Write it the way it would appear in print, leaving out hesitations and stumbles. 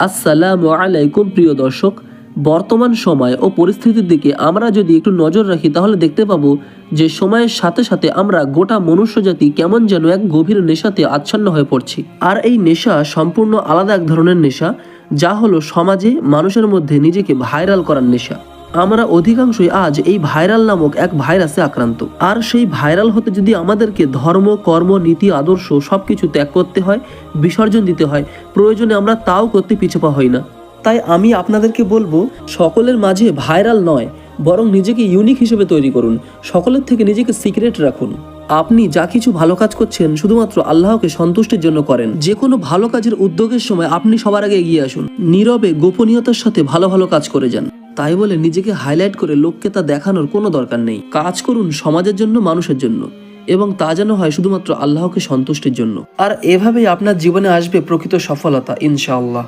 আসসালামু আলাইকুম প্রিয় দর্শক, বর্তমান সময় ও পরিস্থিতির দিকে আমরা যদি একটু নজর রাখি তাহলে দেখতে পাবো যে সময়ের সাথে সাথে আমরা গোটা মনুষ্যজাতি কেমন যেন এক গভীর নেশাতে আচ্ছন্ন হয়ে পড়ছি। আর এই নেশা সম্পূর্ণ আলাদা এক ধরনের নেশা, যা হলো সমাজে মানুষের মধ্যে নিজেকে ভাইরাল করার নেশা। আমরা অধিকাংশই আজ এই ভাইরাল নামক এক ভাইরাসে আক্রান্ত। আর সেই ভাইরাল হতে যদি আমাদেরকে ধর্ম, কর্ম, নীতি, আদর্শ সবকিছু ত্যাগ করতে হয়, বিসর্জন দিতে হয়, প্রয়োজনে আমরা তাও করতে পিছপা হই না। তাই আমি আপনাদেরকে বলবো, সকলের মাঝে ভাইরাল নয়, বরং নিজেকে ইউনিক হিসেবে তৈরি করুন। সকলের থেকে নিজেকে সিক্রেট রাখুন। আপনি যা কিছু ভালো কাজ করছেন শুধুমাত্র আল্লাহকে সন্তুষ্টির জন্য করেন। যে কোনো ভালো কাজের উদ্যোগের সময় আপনি সবার আগে এগিয়ে আসুন। নীরবে গোপনীয়তার সাথে ভালো ভালো কাজ করে যান। তাই বলে নিজেকে হাইলাইট করে লোককে তা দেখানোর কোনো দরকার নেই। কাজ করুন সমাজের জন্য, মানুষের জন্য, এবং তা যেন হয় শুধুমাত্র আল্লাহকে সন্তুষ্টির জন্য। আর এভাবেই আপনার জীবনে আসবে প্রকৃত সফলতা, ইনশাআল্লাহ।